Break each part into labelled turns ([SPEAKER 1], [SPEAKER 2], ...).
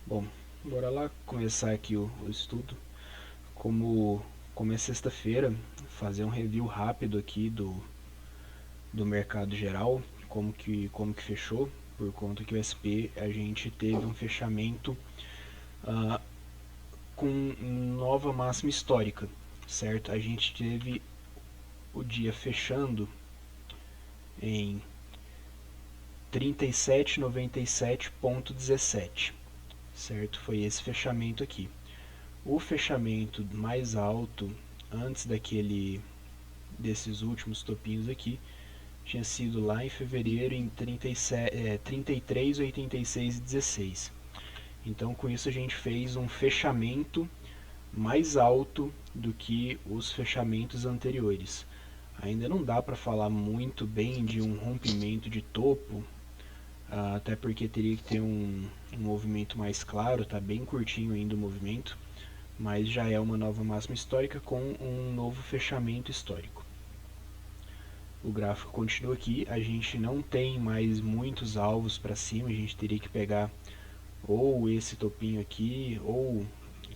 [SPEAKER 1] Bom, bora lá começar aqui o estudo. Como é sexta-feira, fazer um review rápido aqui do mercado geral, como que fechou, por conta que o SP a gente teve um fechamento ah, com nova máxima histórica, certo? A gente teve o dia fechando em 37,97,17, certo? Foi esse fechamento aqui. O fechamento mais alto antes desses últimos topinhos aqui tinha sido lá em fevereiro em 33,86,16. Então com isso a gente fez um fechamento mais alto do que os fechamentos anteriores. Ainda não dá para falar muito bem de um rompimento de topo, até porque teria que ter um movimento mais claro, está bem curtinho ainda o movimento, mas já é uma nova máxima histórica com um novo fechamento histórico. O gráfico continua aqui, a gente não tem mais muitos alvos para cima, a gente teria que pegar ou esse topinho aqui, ou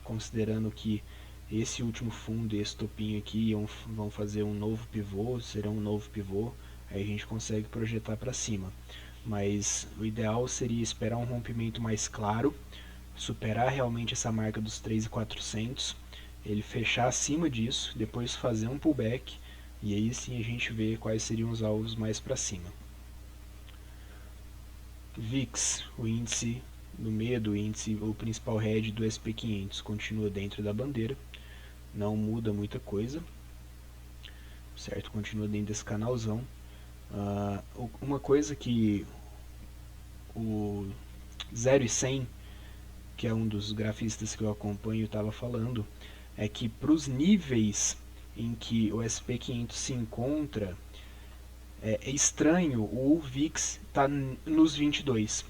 [SPEAKER 1] considerando que esse último fundo e esse topinho aqui vão fazer um novo pivô, serão um novo pivô, aí a gente consegue projetar para cima. Mas o ideal seria esperar um rompimento mais claro, superar realmente essa marca dos 3.400, ele fechar acima disso, depois fazer um pullback e aí sim a gente vê quais seriam os alvos mais para cima. VIX, o índice no meio do índice, o principal head do SP500 continua dentro da bandeira, não muda muita coisa, certo? Continua dentro desse canalzão. Uma coisa que o 0 e 100, que é um dos grafistas que eu acompanho, estava falando, é que para os níveis em que o SP500 se encontra, é estranho o VIX estar nos 22,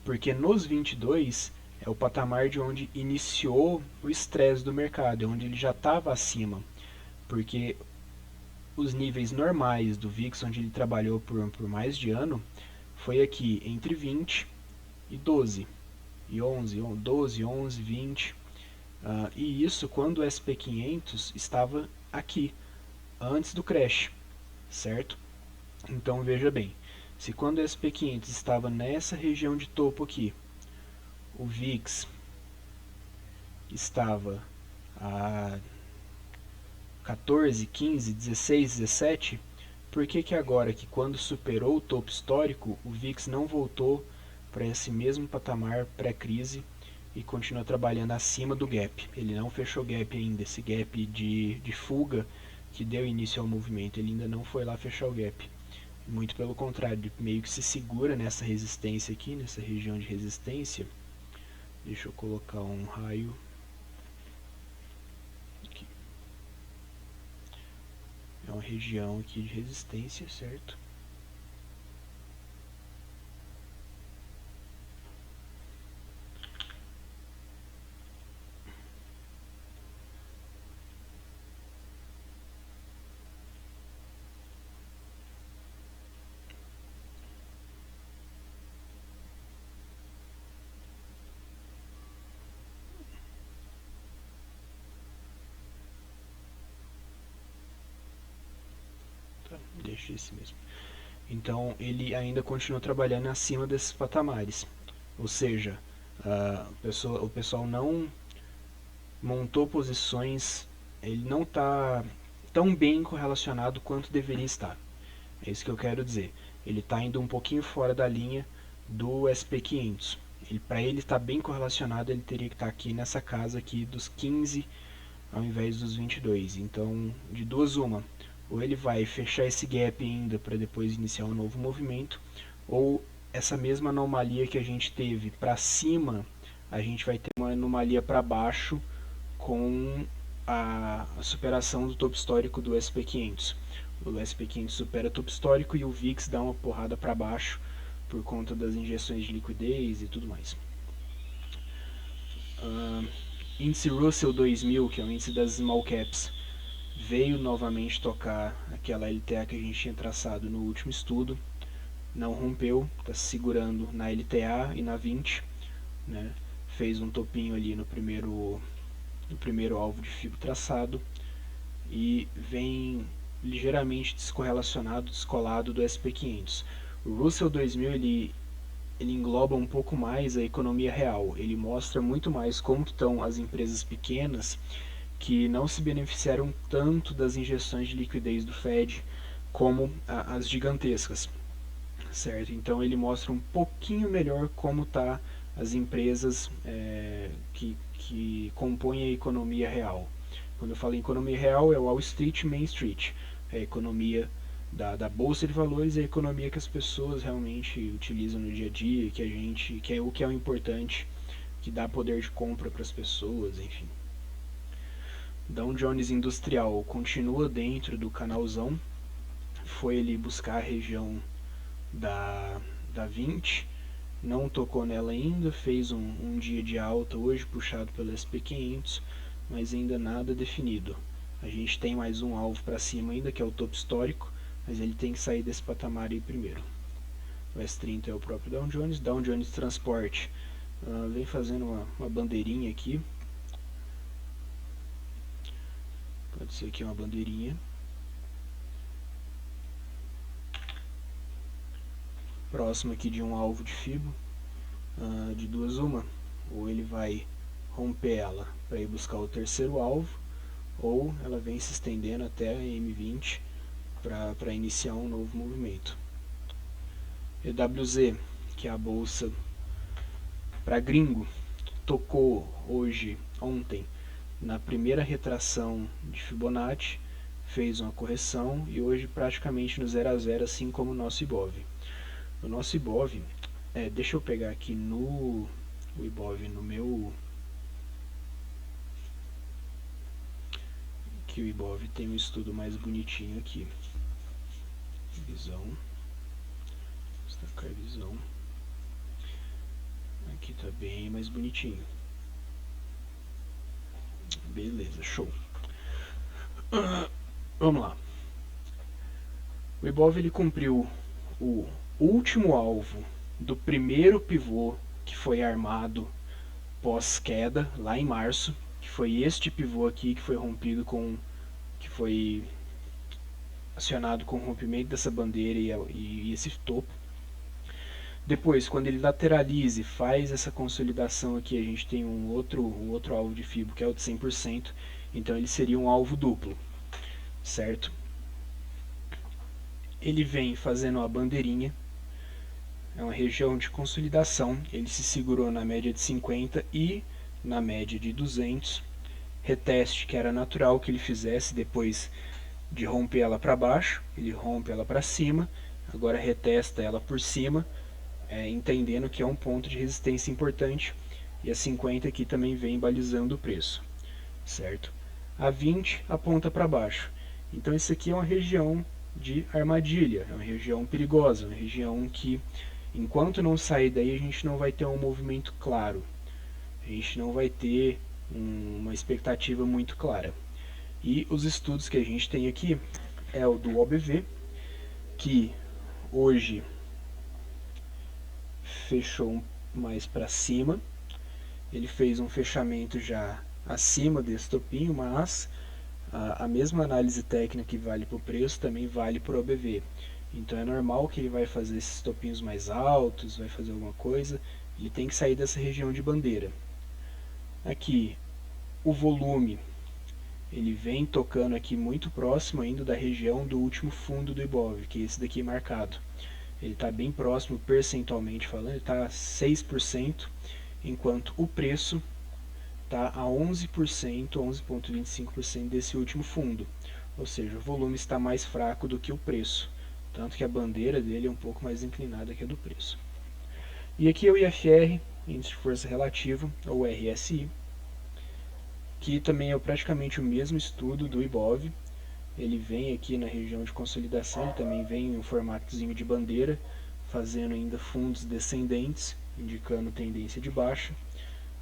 [SPEAKER 1] porque nos 22 é o patamar de onde iniciou o estresse do mercado, é onde ele já estava acima, porque os níveis normais do VIX, onde ele trabalhou por mais de ano, foi aqui entre 20 e 12, e 11, 12, 11, 20, e isso quando o SP500 estava aqui, antes do crash, certo? Então veja bem, se quando o SP500 estava nessa região de topo aqui, o VIX estava a 14, 15, 16, 17, por que agora que quando superou o topo histórico, o VIX não voltou para esse mesmo patamar pré-crise e continua trabalhando acima do gap? Ele não fechou gap ainda, esse gap de fuga que deu início ao movimento, ele ainda não foi lá fechar o gap. Muito pelo contrário, ele meio que se segura nessa resistência aqui, nessa região de resistência. Deixa eu colocar um raio aqui. É uma região aqui de resistência, certo? Tá, deixa esse mesmo. Então ele ainda continua trabalhando acima desses patamares. Ou seja, o pessoal não montou posições, ele não está tão bem correlacionado quanto deveria estar. É isso que eu quero dizer. Ele está indo um pouquinho fora da linha do SP500. Para ele estar bem correlacionado, ele teria que estar aqui nessa casa aqui dos 15 ao invés dos 22. Então, de duas uma, ou ele vai fechar esse gap ainda para depois iniciar um novo movimento, ou essa mesma anomalia que a gente teve para cima, a gente vai ter uma anomalia para baixo com a superação do topo histórico do SP500. O SP500 supera o topo histórico e o VIX dá uma porrada para baixo por conta das injeções de liquidez e tudo mais. Índice Russell 2000, que é o índice das small caps, veio novamente tocar aquela LTA que a gente tinha traçado no último estudo, não rompeu, está se segurando na LTA e na 20, né? fez um topinho ali no primeiro alvo de fibra traçado e vem ligeiramente descolado do SP500. O Russell 2000 ele engloba um pouco mais a economia real, ele mostra muito mais como estão as empresas pequenas que não se beneficiaram tanto das injeções de liquidez do Fed como as gigantescas, certo? Então ele mostra um pouquinho melhor como tá as empresas que compõem a economia real. Quando eu falo em economia real, é o Wall Street e Main Street, é a economia da bolsa de valores, é a economia que as pessoas realmente utilizam no dia a dia, que é o que é o importante, que dá poder de compra para as pessoas, enfim. Dow Jones Industrial continua dentro do canalzão, foi ele buscar a região da 20, não tocou nela ainda, fez um dia de alta hoje puxado pelo SP500, mas ainda nada definido. A gente tem mais um alvo para cima ainda, que é o topo histórico, mas ele tem que sair desse patamar aí primeiro. O S30 é o próprio Dow Jones Transporte vem fazendo uma bandeirinha aqui, pode ser aqui uma bandeirinha. Próximo aqui de um alvo de FIBO, de duas uma, ou ele vai romper ela para ir buscar o terceiro alvo, ou ela vem se estendendo até a M20 para iniciar um novo movimento. EWZ, que é a bolsa para gringo, tocou ontem, na primeira retração de Fibonacci, fez uma correção e hoje praticamente no 0 a 0, assim como o nosso Ibov. O nosso Ibov, deixa eu pegar aqui o Ibov no meu... que o Ibov tem um estudo mais bonitinho aqui. Visão. Destacar visão. Aqui tá bem mais bonitinho. Beleza, show. Vamos lá. O Ibov ele cumpriu o último alvo do primeiro pivô que foi armado pós-queda, lá em março, que foi este pivô aqui que foi rompido que foi acionado com o rompimento dessa bandeira e esse topo. Depois, quando ele lateraliza e faz essa consolidação aqui, a gente tem um outro alvo de FIBO, que é o de 100%, então ele seria um alvo duplo, certo? Ele vem fazendo a bandeirinha, é uma região de consolidação, ele se segurou na média de 50 e na média de 200, reteste que era natural que ele fizesse depois de romper ela para baixo, ele rompe ela para cima, agora retesta ela por cima, entendendo que é um ponto de resistência importante, e a 50 aqui também vem balizando o preço, certo? A 20 aponta para baixo, então isso aqui é uma região de armadilha, é uma região perigosa, uma região que enquanto não sair daí a gente não vai ter um movimento claro, a gente não vai ter uma expectativa muito clara. E os estudos que a gente tem aqui é o do OBV, que hoje fechou mais para cima, ele fez um fechamento já acima desse topinho, mas a mesma análise técnica que vale para o preço também vale para o OBV. Então é normal que ele vai fazer esses topinhos mais altos, vai fazer alguma coisa, ele tem que sair dessa região de bandeira. Aqui, o volume, ele vem tocando aqui muito próximo ainda da região do último fundo do Ibov, que é esse daqui marcado. Ele está bem próximo percentualmente falando, ele está a 6%, enquanto o preço está a 11%, 11,25% desse último fundo. Ou seja, o volume está mais fraco do que o preço, tanto que a bandeira dele é um pouco mais inclinada que a do preço. E aqui é o IFR, Índice de Força Relativa, ou RSI, que também é praticamente o mesmo estudo do Ibov. Ele vem aqui na região de consolidação, ele também vem em um formatozinho de bandeira, fazendo ainda fundos descendentes, indicando tendência de baixa.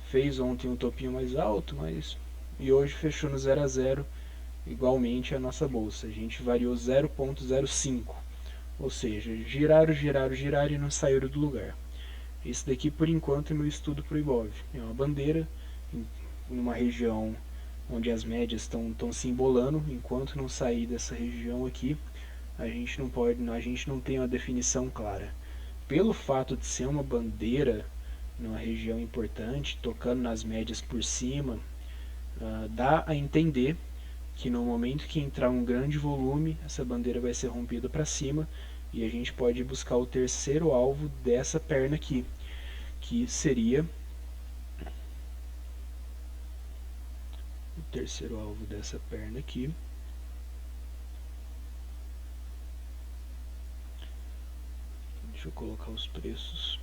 [SPEAKER 1] Fez ontem um topinho mais alto, e hoje fechou no 0 a 0, igualmente a nossa bolsa. A gente variou 0,05, ou seja, giraram e não saíram do lugar. Esse daqui, por enquanto, é meu estudo para o Ibov. É uma bandeira em uma região onde as médias estão se embolando. Enquanto não sair dessa região aqui, a gente não tem uma definição clara. Pelo fato de ser uma bandeira numa região importante, tocando nas médias por cima, dá a entender que no momento que entrar um grande volume, essa bandeira vai ser rompida para cima e a gente pode buscar o terceiro alvo dessa perna aqui, que seria o terceiro alvo dessa perna aqui. Deixa eu colocar os preços.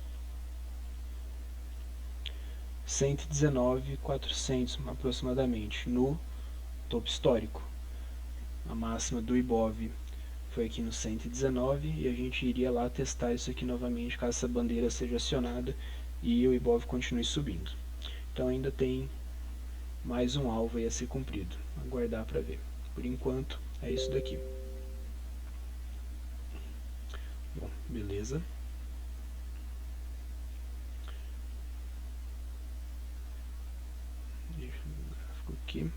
[SPEAKER 1] 119.400 aproximadamente no topo histórico. A máxima do Ibov foi aqui no 119 e a gente iria lá testar isso aqui novamente caso essa bandeira seja acionada e o Ibov continue subindo. Então ainda tem mais um alvo aí a ser cumprido. Aguardar para ver. Por enquanto é isso daqui. Bom, beleza. Deixa o gráfico aqui.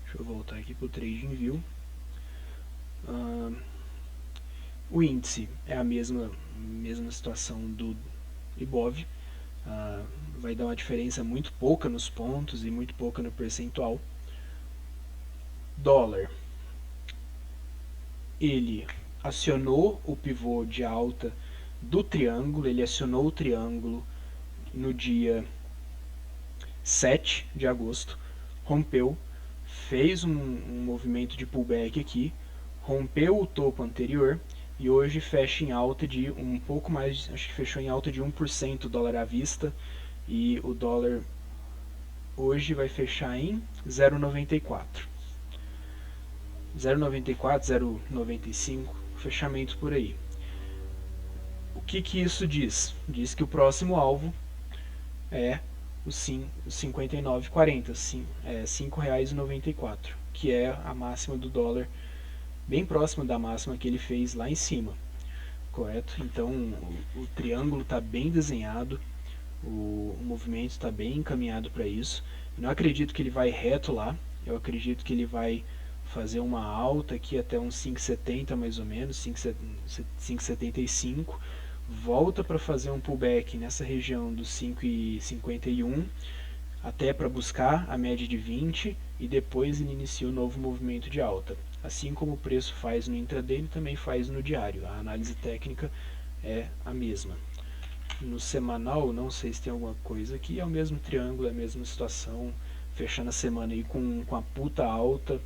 [SPEAKER 1] Deixa eu voltar aqui para o TradingView. O índice é a mesma situação do Ibov. Vai dar uma diferença muito pouca nos pontos e muito pouca no percentual. Dólar, ele acionou o pivô de alta do triângulo, ele acionou o triângulo no dia 7 de agosto, rompeu, fez um movimento de pullback aqui, rompeu o topo anterior e hoje fecha em alta de um pouco mais, acho que fechou em alta de 1% o dólar à vista, e o dólar hoje vai fechar em 0,94. 0,94, 0,95, fechamento por aí. O que isso diz? Diz que o próximo alvo é o 59,40, R$ 5,94, que é a máxima do dólar, bem próxima da máxima que ele fez lá em cima, correto? Então o triângulo está bem desenhado, o movimento está bem encaminhado para isso. Eu não acredito que ele vai reto lá, eu acredito que ele vai fazer uma alta aqui até uns 5,70 mais ou menos, 5,75, volta para fazer um pullback nessa região dos 5,51 até para buscar a média de 20 e depois ele inicia um novo movimento de alta. Assim como o preço faz no intraday, ele também faz no diário. A análise técnica é a mesma. No semanal, não sei se tem alguma coisa aqui, é o mesmo triângulo, é a mesma situação, fechando a semana aí com a puta alta.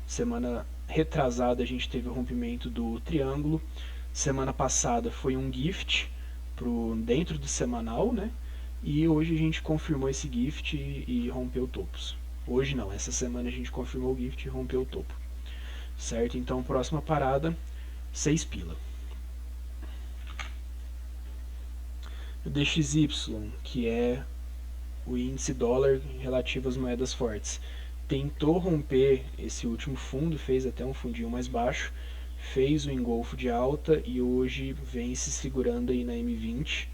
[SPEAKER 1] Semana retrasada a gente teve o rompimento do triângulo. Semana passada foi um gift dentro do semanal, né? E hoje a gente confirmou esse gift e rompeu topos. Hoje não, essa semana a gente confirmou o gift e rompeu o topo. Certo? Então, próxima parada, 6 pila. O DXY, que é o índice dólar relativo às moedas fortes, tentou romper esse último fundo, fez até um fundinho mais baixo, fez o engolfo de alta e hoje vem se segurando aí na M20.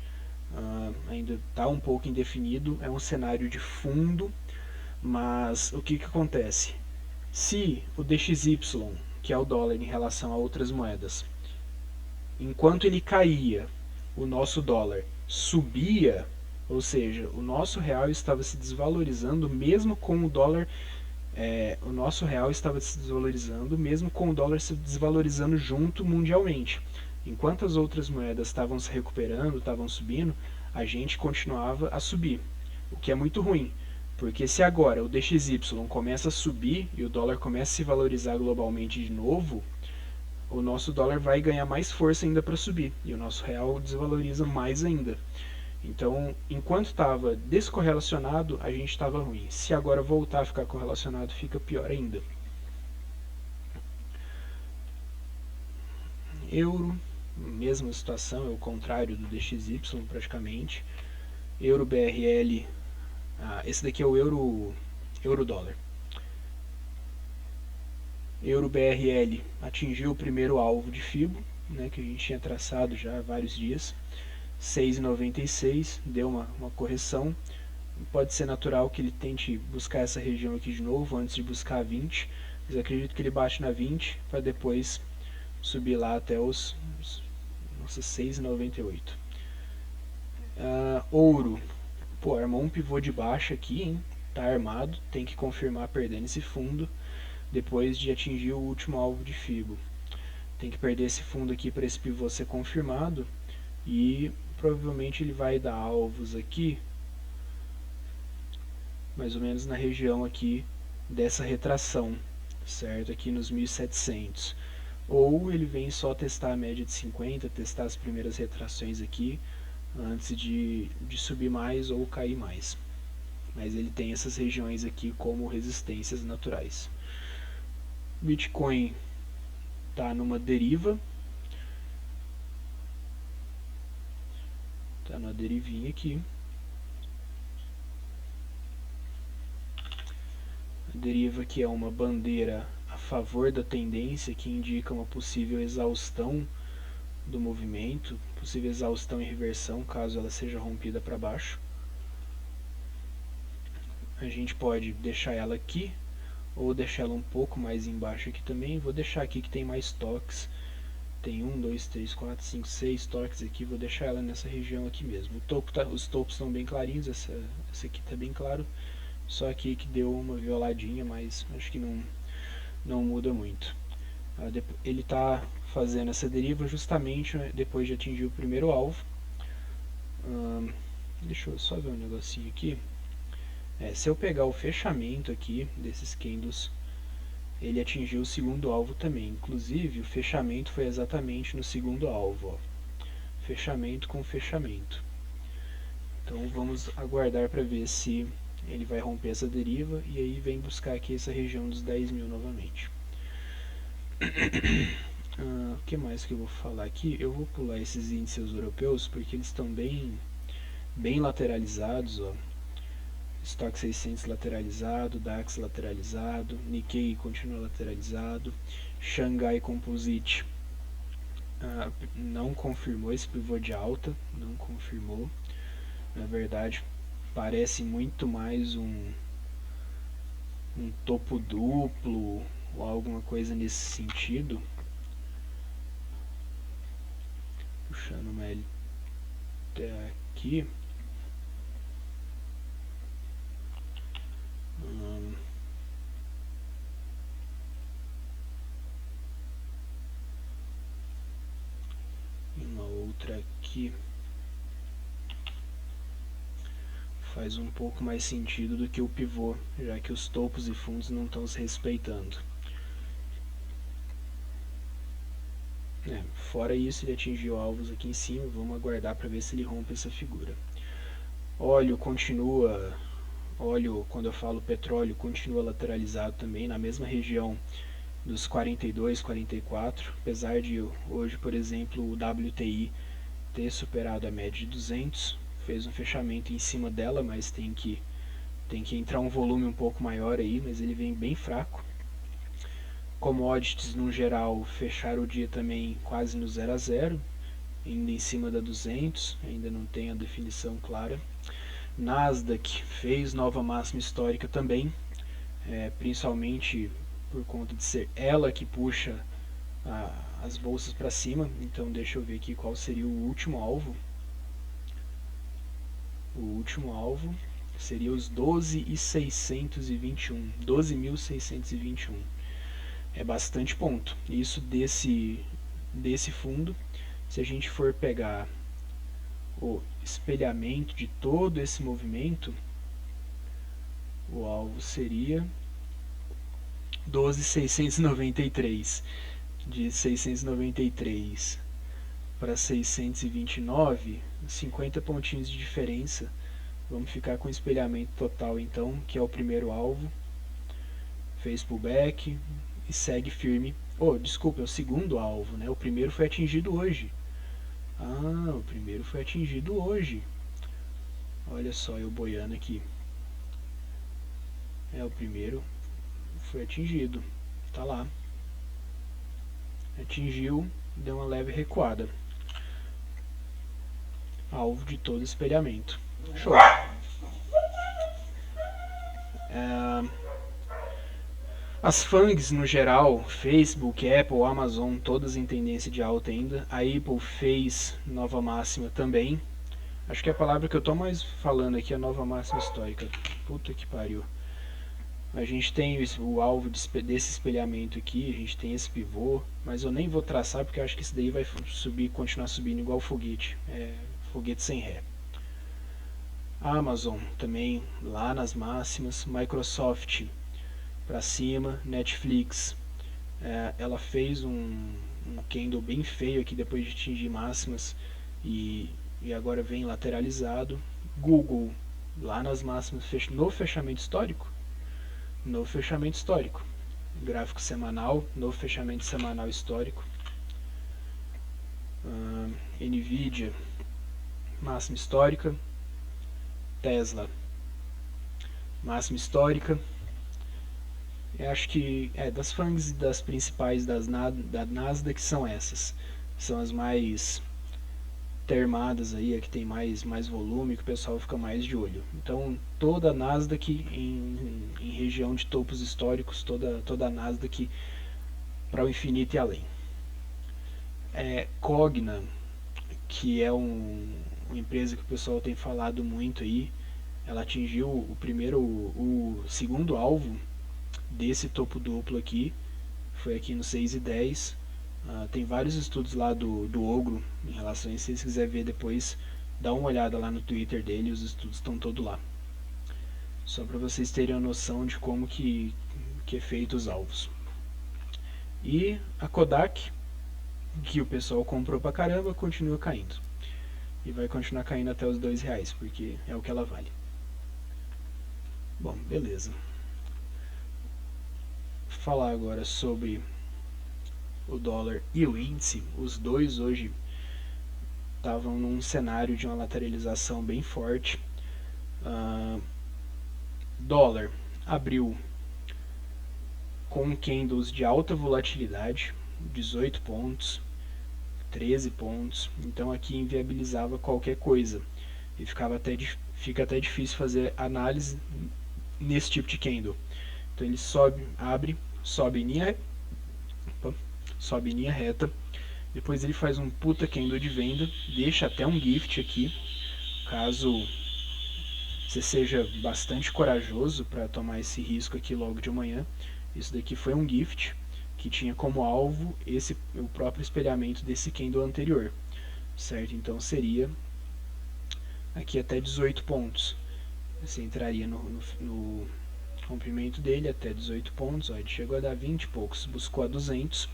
[SPEAKER 1] Ainda está um pouco indefinido, é um cenário de fundo, mas o que acontece? Se o DXY, que é o dólar em relação a outras moedas, enquanto ele caía, o nosso dólar subia, ou seja, o nosso real estava se desvalorizando mesmo com o dólar, o nosso real estava se desvalorizando mesmo com o dólar se desvalorizando junto mundialmente. Enquanto as outras moedas estavam se recuperando, estavam subindo, a gente continuava a subir, o que é muito ruim, porque se agora o DXY começa a subir e o dólar começa a se valorizar globalmente de novo, o nosso dólar vai ganhar mais força ainda para subir e o nosso real desvaloriza mais ainda. Então, enquanto estava descorrelacionado, a gente estava ruim. Se agora voltar a ficar correlacionado, fica pior ainda. Euro, mesma situação, é o contrário do DXY praticamente. Euro BRL, esse daqui é o euro dólar. Euro BRL atingiu o primeiro alvo de FIBO, né, que a gente tinha traçado já há vários dias. 6,96, deu uma correção. Pode ser natural que ele tente buscar essa região aqui de novo, antes de buscar a 20, mas acredito que ele baixe na 20, para depois subir lá até os 6,98. Ouro, pô, armou um pivô de baixa aqui, hein? Tá armado, tem que confirmar perdendo esse fundo, depois de atingir o último alvo de Fibo. Tem que perder esse fundo aqui para esse pivô ser confirmado, e provavelmente ele vai dar alvos aqui, mais ou menos na região aqui dessa retração, certo? Aqui nos 1700. Ou ele vem só testar a média de 50, testar as primeiras retrações aqui, antes de subir mais ou cair mais. Mas ele tem essas regiões aqui como resistências naturais. Bitcoin está numa deriva, está numa derivinha aqui. A deriva que é uma bandeira a favor da tendência, que indica uma possível exaustão do movimento, possível exaustão e reversão caso ela seja rompida para baixo. A gente pode deixar ela aqui ou deixar ela um pouco mais embaixo aqui também. Vou deixar aqui que tem mais toques, tem 1, 2, 3, 4, 5, 6 toques aqui, vou deixar ela nessa região aqui mesmo. Os topos estão bem clarinhos, essa aqui está bem claro, só aqui que deu uma violadinha, mas acho que não muda muito. Ele está fazendo essa deriva justamente depois de atingir o primeiro alvo. Deixa eu só ver um negocinho aqui. Se eu pegar o fechamento aqui desses candles, ele atingiu o segundo alvo também. Inclusive, o fechamento foi exatamente no segundo alvo. Ó. Fechamento com fechamento. Então, vamos aguardar para ver se ele vai romper essa deriva e aí vem buscar aqui essa região dos 10.000 novamente. O que mais que eu vou falar aqui? Eu vou pular esses índices europeus porque eles estão bem lateralizados. Ó. Stock 600 lateralizado, DAX lateralizado, Nikkei continua lateralizado, Shanghai Composite não confirmou esse pivô de alta, não confirmou. Na verdade, parece muito mais um topo duplo ou alguma coisa nesse sentido. Puxando uma LT aqui. E uma outra aqui. Faz um pouco mais sentido do que o pivô, já que os topos e fundos não estão se respeitando. Fora isso, ele atingiu alvos aqui em cima, vamos aguardar para ver se ele rompe essa figura. Óleo continua, quando eu falo petróleo, continua lateralizado também, na mesma região dos 42, 44, apesar de hoje, por exemplo, o WTI ter superado a média de 200, fez um fechamento em cima dela, mas tem que entrar um volume um pouco maior aí, mas ele vem bem fraco. Commodities no geral fecharam o dia também quase no 0 a 0, ainda em cima da 200, ainda não tem a definição clara. Nasdaq fez nova máxima histórica também, principalmente por conta de ser ela que puxa as bolsas para cima. Então deixa eu ver aqui qual seria o último alvo. O último alvo seria os 12.621, 12.621. É bastante ponto. Isso desse fundo, se a gente for pegar o espelhamento de todo esse movimento, o alvo seria 12.693. De 693 para 629, 50 pontinhos de diferença. Vamos ficar com o espelhamento total então, que é o primeiro alvo. Fez pullback e segue firme. Desculpa, é o segundo alvo, né? O primeiro foi atingido hoje. O primeiro foi atingido hoje. Olha só, eu boiando aqui. O primeiro foi atingido. Tá lá. Atingiu, deu uma leve recuada. alvo de todo espelhamento. Show! As FANGs no geral, Facebook, Apple, Amazon, todas em tendência de alta ainda. A Apple fez nova máxima também. Acho que a palavra que eu tô mais falando aqui é nova máxima histórica. Puta que pariu. A gente tem o alvo desse espelhamento aqui, a gente tem esse pivô, mas eu nem vou traçar porque eu acho que isso daí vai subir, continuar subindo igual foguete. Foguete sem ré. A Amazon também lá nas máximas, Microsoft para cima, Netflix, ela fez um candle bem feio aqui depois de atingir máximas e agora vem lateralizado. Google lá nas máximas no fechamento histórico, gráfico semanal, no fechamento semanal histórico. Nvidia máxima histórica, Tesla máxima histórica. Eu acho que das FANGs e das principais da Nasdaq são essas. São as mais termadas aí, a que tem mais volume, que o pessoal fica mais de olho. Então toda a Nasdaq em região de topos históricos, toda a Nasdaq para o infinito e além. Cogna, que é uma empresa que o pessoal tem falado muito aí, ela atingiu o segundo alvo desse topo duplo aqui, foi aqui no 6,10. Tem vários estudos lá do Ogro em relação a isso. Se vocês quiserem ver depois, dá uma olhada lá no Twitter dele, os estudos estão todos lá. Só para vocês terem a noção de como que é feito os alvos. E a Kodak, que o pessoal comprou pra caramba, continua caindo. E vai continuar caindo até os R$2, porque é o que ela vale. Bom, beleza. Vou falar agora sobre o dólar e o índice. Os dois hoje estavam num cenário de uma lateralização bem forte. Dólar abriu com candles de alta volatilidade, 18 pontos, 13 pontos, então aqui inviabilizava qualquer coisa e fica até difícil fazer análise nesse tipo de candle. Então ele sobe em linha reta, depois ele faz um puta candle de venda, deixa até um gift aqui, caso você seja bastante corajoso para tomar esse risco aqui logo de manhã. Isso daqui foi um gift que tinha como alvo o próprio espelhamento desse candle anterior, certo? Então seria aqui até 18 pontos. Você entraria no rompimento dele até 18 pontos, ó, ele chegou a dar 20 e poucos, buscou a 200,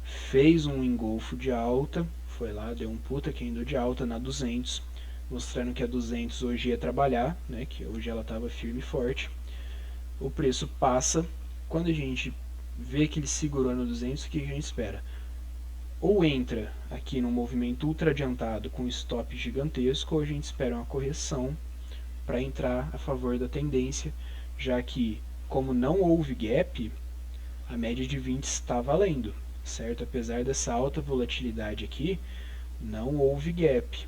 [SPEAKER 1] fez um engolfo de alta, foi lá, deu um puta candle de alta na 200, mostrando que a 200 hoje ia trabalhar, né, que hoje ela estava firme e forte. O preço passa, quando a gente vê que ele segurou no 200, o que a gente espera? Ou entra aqui no movimento ultra adiantado com stop gigantesco, ou a gente espera uma correção para entrar a favor da tendência, já que, como não houve gap, a média de 20 está valendo, certo? Apesar dessa alta volatilidade aqui, não houve gap,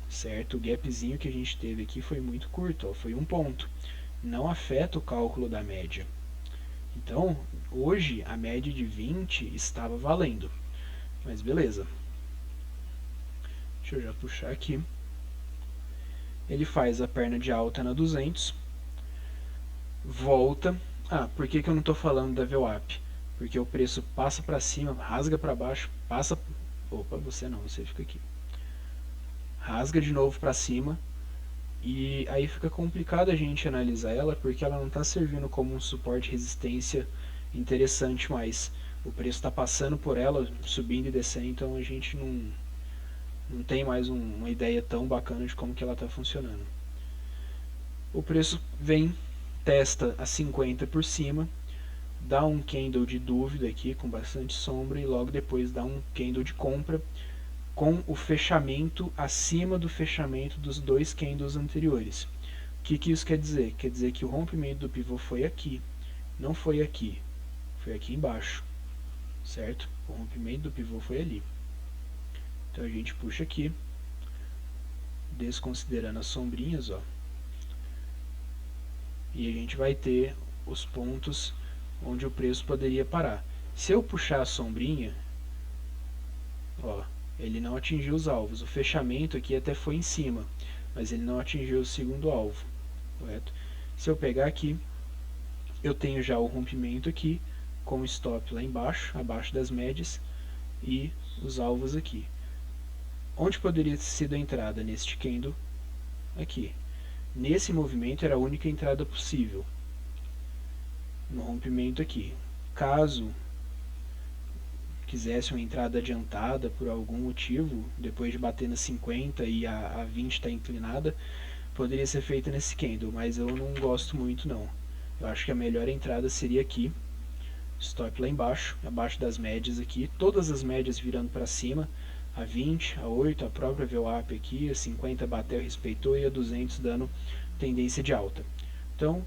[SPEAKER 1] certo? O gapzinho que a gente teve aqui foi muito curto, ó, foi 1 ponto. Não afeta o cálculo da média. Então, hoje a média de 20 estava valendo. Mas beleza. Deixa eu já puxar aqui. Ele faz a perna de alta na 200. Volta. Por que eu não estou falando da VWAP? Porque o preço passa para cima, rasga para baixo, passa... Opa, você não, você fica aqui. Rasga de novo para cima. E aí fica complicado a gente analisar ela, porque ela não está servindo como um suporte resistência interessante mais. O preço está passando por ela, subindo e descendo, então a gente não tem mais uma ideia tão bacana de como que ela está funcionando. O preço vem, testa a 50 por cima, dá um candle de dúvida aqui com bastante sombra e logo depois dá um candle de compra com o fechamento acima do fechamento dos dois candles anteriores. O que isso quer dizer? Quer dizer que o rompimento do pivô foi aqui, não foi aqui, foi aqui embaixo, certo? O rompimento do pivô foi ali. Então a gente puxa aqui, desconsiderando as sombrinhas, ó. E a gente vai ter os pontos onde o preço poderia parar. Se eu puxar a sombrinha, ó, ele não atingiu os alvos. O fechamento aqui até foi em cima, mas ele não atingiu o segundo alvo, correto? Se eu pegar aqui, eu tenho já o rompimento aqui, com o stop lá embaixo, abaixo das médias, e os alvos aqui. Onde poderia ter sido a entrada neste candle? Aqui. Nesse movimento era a única entrada possível, no rompimento aqui. Caso quisesse uma entrada adiantada por algum motivo, depois de bater na 50 e a 20 está inclinada, poderia ser feita nesse candle, mas eu não gosto muito não. Eu acho que a melhor entrada seria aqui, stop lá embaixo, abaixo das médias aqui, todas as médias virando para cima, a 20, a 8, a própria VWAP aqui, a 50 bateu, respeitou, e a 200 dando tendência de alta. Então,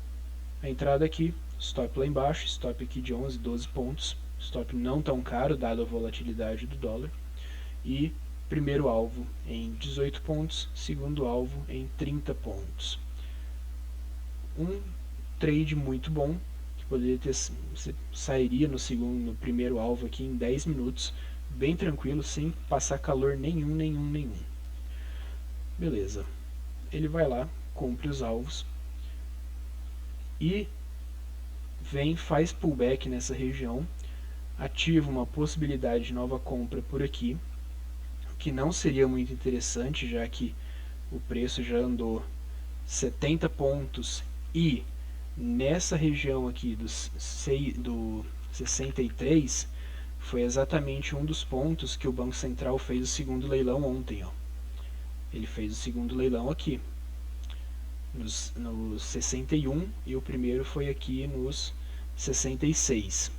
[SPEAKER 1] a entrada aqui, stop lá embaixo, stop aqui de 11, 12 pontos, stop não tão caro, dado a volatilidade do dólar, e primeiro alvo em 18 pontos, segundo alvo em 30 pontos. Um trade muito bom, que poderia ter, você sairia no primeiro alvo aqui em 10 minutos, bem tranquilo, sem passar calor nenhum. Beleza. Ele vai lá, cumpre os alvos e faz pullback nessa região, ativa uma possibilidade de nova compra por aqui, que não seria muito interessante, já que o preço já andou 70 pontos e nessa região aqui do 63 foi exatamente um dos pontos que o Banco Central fez o segundo leilão ontem, ó. Ele fez o segundo leilão aqui nos 61 e o primeiro foi aqui nos 66.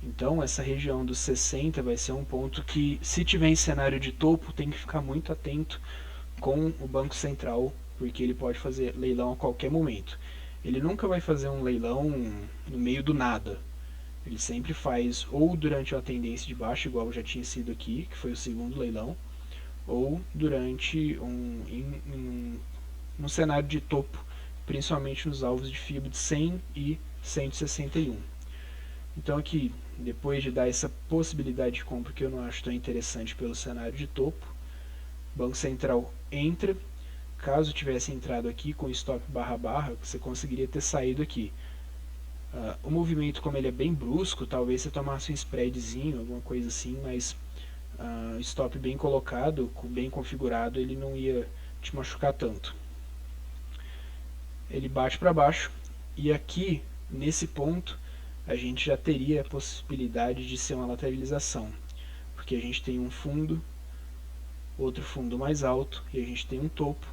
[SPEAKER 1] Então essa região dos 60 vai ser um ponto que, se tiver em cenário de topo, tem que ficar muito atento com o Banco Central, porque ele pode fazer leilão a qualquer momento. Ele nunca vai fazer um leilão no meio do nada. Ele sempre faz ou durante uma tendência de baixa, igual já tinha sido aqui, que foi o segundo leilão, ou durante um cenário de topo, principalmente nos alvos de FIBA de 100 e 161. Então aqui, depois de dar essa possibilidade de compra que eu não acho tão interessante pelo cenário de topo, o Banco Central entra. Caso tivesse entrado aqui com stop barra, você conseguiria ter saído aqui. O movimento, como ele é bem brusco, talvez você tomasse um spreadzinho, alguma coisa assim, mas stop bem colocado, bem configurado, ele não ia te machucar tanto. Ele bate para baixo e aqui, nesse ponto, a gente já teria a possibilidade de ser uma lateralização, porque a gente tem um fundo, outro fundo mais alto, e a gente tem um topo,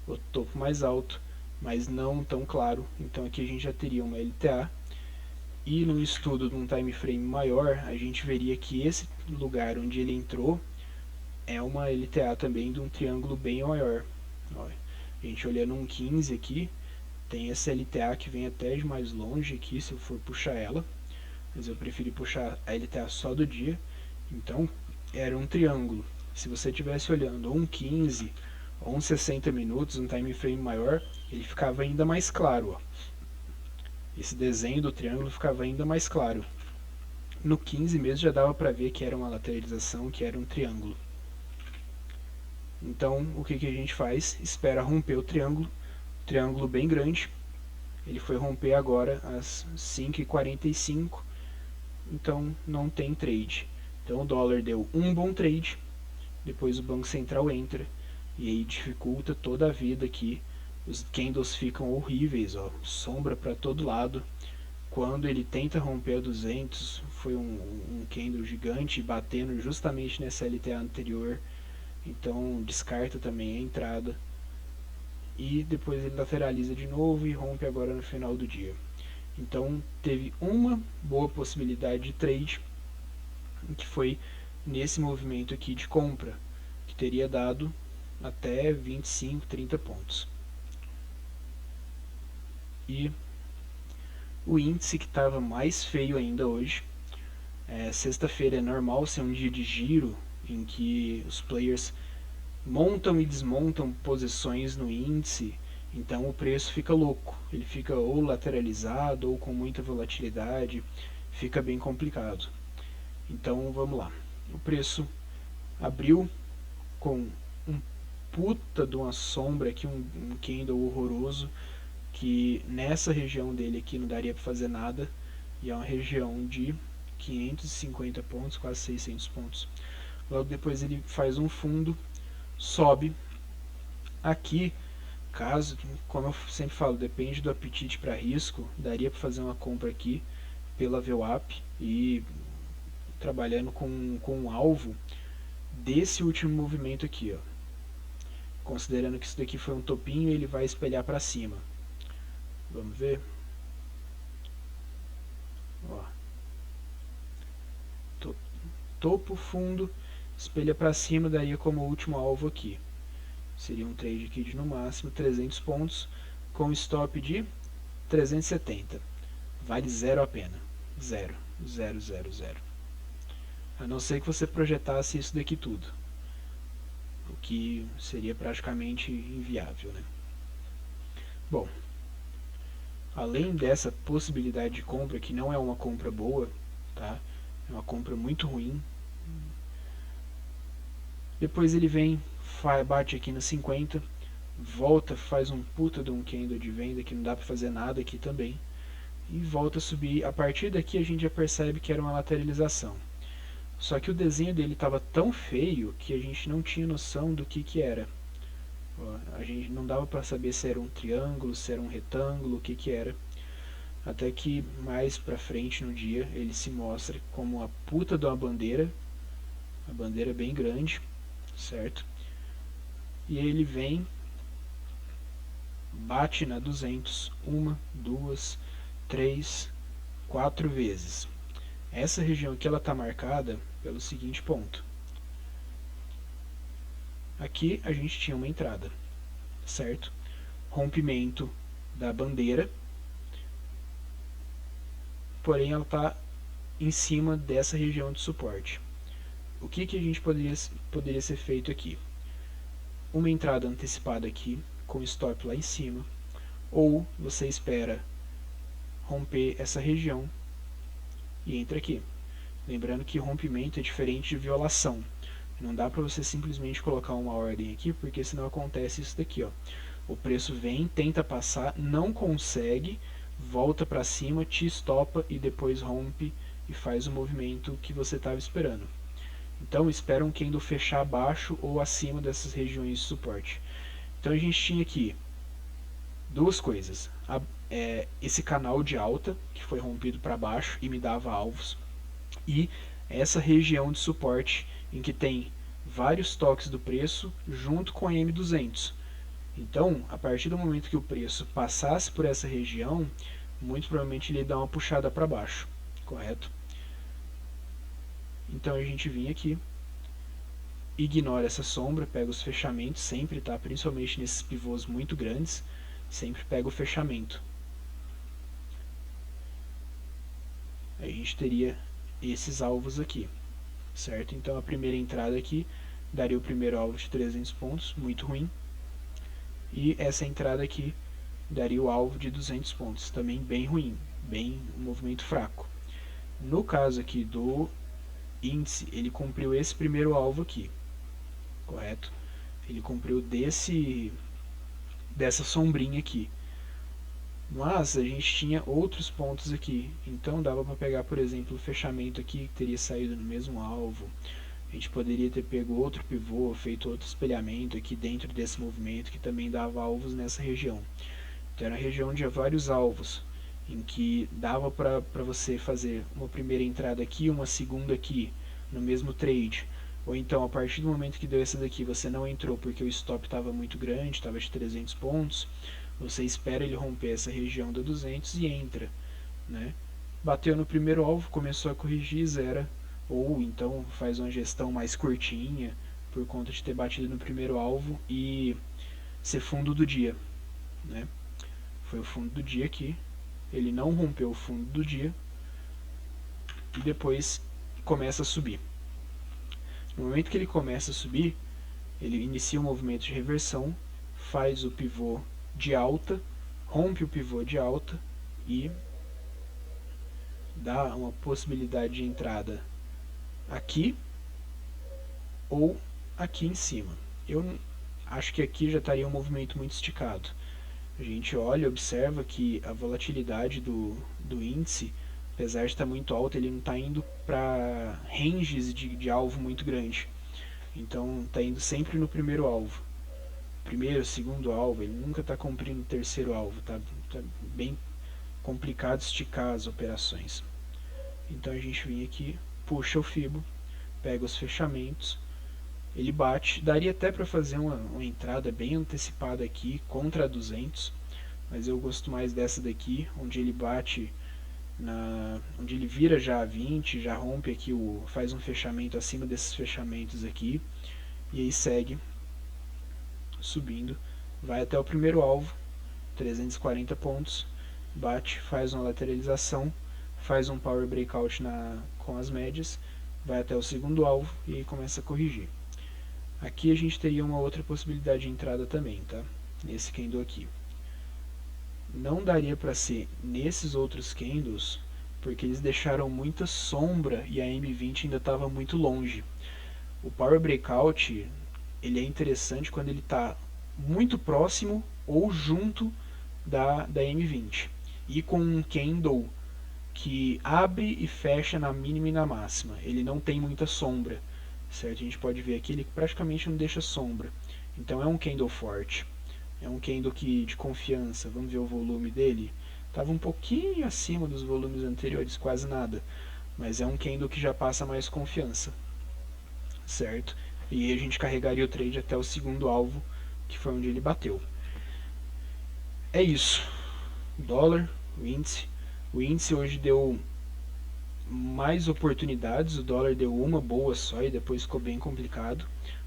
[SPEAKER 1] outro topo mais alto, mas não tão claro. Então aqui a gente já teria uma LTA, e no estudo de um time frame maior, a gente veria que esse lugar onde ele entrou é uma LTA também de um triângulo bem maior. Olha, a gente olhando um 15 aqui, tem essa LTA que vem até de mais longe aqui, se eu for puxar ela, mas eu preferi puxar a LTA só do dia. Então era um triângulo. Se você estivesse olhando um 15 ou um 60 minutos, um time frame maior, ele ficava ainda mais claro, ó. Esse desenho do triângulo ficava ainda mais claro. No 15 mesmo já dava para ver que era uma lateralização, que era um triângulo. Então o que a gente faz? Espera romper o triângulo bem grande. Ele foi romper agora às 5h45, então não tem trade. Então o dólar deu um bom trade, depois o Banco Central entra e aí dificulta toda a vida aqui. Os candles ficam horríveis, ó, sombra para todo lado. Quando ele tenta romper a 200, foi um candle gigante batendo justamente nessa LTA anterior, então descarta também a entrada. E depois ele lateraliza de novo e rompe agora no final do dia. Então teve uma boa possibilidade de trade, que foi nesse movimento aqui de compra, que teria dado até 25, 30 pontos. E o índice que estava mais feio ainda hoje, sexta-feira é normal ser um dia de giro, em que os players montam e desmontam posições no índice, então o preço fica louco, ele fica ou lateralizado ou com muita volatilidade, fica bem complicado. Então vamos lá, o preço abriu com um puta de uma sombra aqui, um candle horroroso, que nessa região dele aqui não daria para fazer nada, e é uma região de 550 pontos, quase 600 pontos. Logo depois ele faz um fundo, sobe. Aqui, caso, como eu sempre falo, depende do apetite para risco, daria para fazer uma compra aqui pela VWAP e trabalhando com um alvo desse último movimento aqui, ó. Considerando que isso daqui foi um topinho, ele vai espelhar para cima. Vamos ver. Ó. Topo, fundo, espelha para cima, daria como último alvo aqui. Seria um trade aqui de no máximo 300 pontos, com stop de 370. Vale zero a pena. Zero. Zero, zero, zero. A não ser que você projetasse isso daqui tudo, o que seria praticamente inviável, né? Bom, além dessa possibilidade de compra, que não é uma compra boa, tá? É uma compra muito ruim. Depois ele vem, bate aqui na 50, volta, faz um puta de um candle de venda que não dá para fazer nada aqui também, e volta a subir. A partir daqui a gente já percebe que era uma lateralização. Só que o desenho dele estava tão feio que a gente não tinha noção do que era. A gente não dava para saber se era um triângulo, se era um retângulo, o que era. Até que mais pra frente no dia ele se mostra como a puta de uma bandeira bem grande, certo? E ele vem, bate na 200, 1, 2, 3, 4 vezes. Essa região aqui ela está marcada pelo seguinte ponto. Aqui a gente tinha uma entrada, certo? Rompimento da bandeira, porém ela está em cima dessa região de suporte. O que a gente poderia ser feito aqui? Uma entrada antecipada aqui, com stop lá em cima, ou você espera romper essa região e entra aqui. Lembrando que rompimento é diferente de violação. Não dá para você simplesmente colocar uma ordem aqui, porque senão acontece isso daqui, ó. O preço vem, tenta passar, não consegue, volta para cima, te estopa e depois rompe e faz o movimento que você estava esperando. Então espera um candle fechar abaixo ou acima dessas regiões de suporte. Então a gente tinha aqui duas coisas. Esse canal de alta, que foi rompido para baixo e me dava alvos, e essa região de suporte em que tem vários toques do preço junto com a M200. Então, a partir do momento que o preço passasse por essa região, muito provavelmente ele ia dar uma puxada para baixo, correto? Então a gente vinha aqui, ignora essa sombra, pega os fechamentos, sempre, tá? Principalmente nesses pivôs muito grandes, sempre pega o fechamento. Aí a gente teria esses alvos aqui, certo? Então a primeira entrada aqui daria o primeiro alvo de 300 pontos, muito ruim. E essa entrada aqui daria o alvo de 200 pontos, também bem ruim, bem um movimento fraco. No caso aqui do índice, ele cumpriu esse primeiro alvo aqui, correto? Ele cumpriu dessa sombrinha aqui. Mas a gente tinha outros pontos aqui, então dava para pegar, por exemplo, o fechamento aqui que teria saído no mesmo alvo. A gente poderia ter pego outro pivô, feito outro espelhamento aqui dentro desse movimento que também dava alvos nessa região. Então era uma região de vários alvos, em que dava para você fazer uma primeira entrada aqui, uma segunda aqui, no mesmo trade. Ou então, a partir do momento que deu essa daqui, você não entrou porque o stop estava muito grande, estava de 300 pontos, você espera ele romper essa região da 200 e entra, né? Bateu no primeiro alvo, começou a corrigir, zera, ou então faz uma gestão mais curtinha, por conta de ter batido no primeiro alvo e ser fundo do dia, né? Foi o fundo do dia aqui, ele não rompeu o fundo do dia e depois começa a subir. No momento que ele começa a subir, ele inicia um movimento de reversão, faz o pivô de alta, rompe o pivô de alta e dá uma possibilidade de entrada aqui ou aqui em cima. Eu acho que aqui já estaria um movimento muito esticado. A gente olha e observa que a volatilidade do índice, apesar de estar muito alta, ele não está indo para ranges de alvo muito grande. Então está indo sempre no primeiro alvo. Primeiro, segundo alvo, ele nunca está cumprindo o terceiro alvo. Tá bem complicado esticar as operações. Então a gente vem aqui, puxa o Fibo, pega os fechamentos, ele bate, daria até para fazer uma entrada bem antecipada aqui contra a 200, mas eu gosto mais dessa daqui, onde ele bate onde ele vira já a 20, já rompe aqui, faz um fechamento acima desses fechamentos aqui, e aí segue subindo, vai até o primeiro alvo, 340 pontos, bate, faz uma lateralização, faz um power breakout com as médias, vai até o segundo alvo e aí começa a corrigir. Aqui a gente teria uma outra possibilidade de entrada também, tá? Nesse candle aqui. Não daria para ser nesses outros candles, porque eles deixaram muita sombra e a M20 ainda estava muito longe. O Power Breakout, ele é interessante quando ele está muito próximo ou junto da M20. E com um candle que abre e fecha na mínima e na máxima. Ele não tem muita sombra, certo? A gente pode ver aqui, ele praticamente não deixa sombra. Então é um candle forte. É um candle de confiança. Vamos ver o volume dele. Estava um pouquinho acima dos volumes anteriores, quase nada. Mas é um candle que já passa mais confiança, certo? E aí a gente carregaria o trade até o segundo alvo, que foi onde ele bateu. É isso. Dólar, o índice. O índice hoje deu mais oportunidades, o dólar deu uma boa só e depois ficou bem complicado.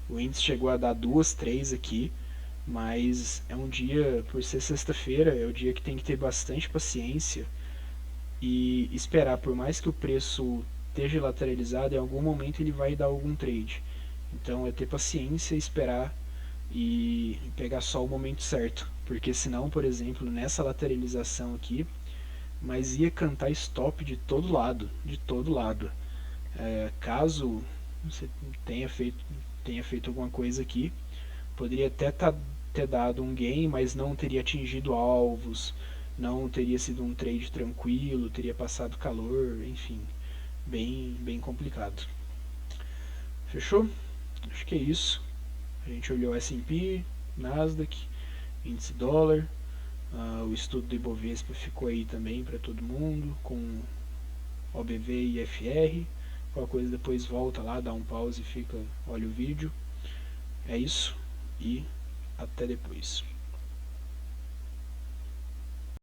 [SPEAKER 1] O índice chegou a dar 2, 3 aqui, mas é um dia, por ser sexta-feira, é o dia que tem que ter bastante paciência e esperar, por mais que o preço esteja lateralizado, em algum momento ele vai dar algum trade. Então é ter paciência, esperar e pegar só o momento certo, porque senão, por exemplo, nessa lateralização aqui, mas ia cantar stop de todo lado, caso você tenha feito alguma coisa aqui, poderia até ter dado um gain, mas não teria atingido alvos, não teria sido um trade tranquilo, teria passado calor, enfim, bem complicado. Fechou? Acho que é isso. A gente olhou S&P, Nasdaq, índice dólar, o estudo do Ibovespa ficou aí também para todo mundo, com OBV e FR. Qualquer coisa depois volta lá, dá um pause e olha o vídeo. É isso e até depois.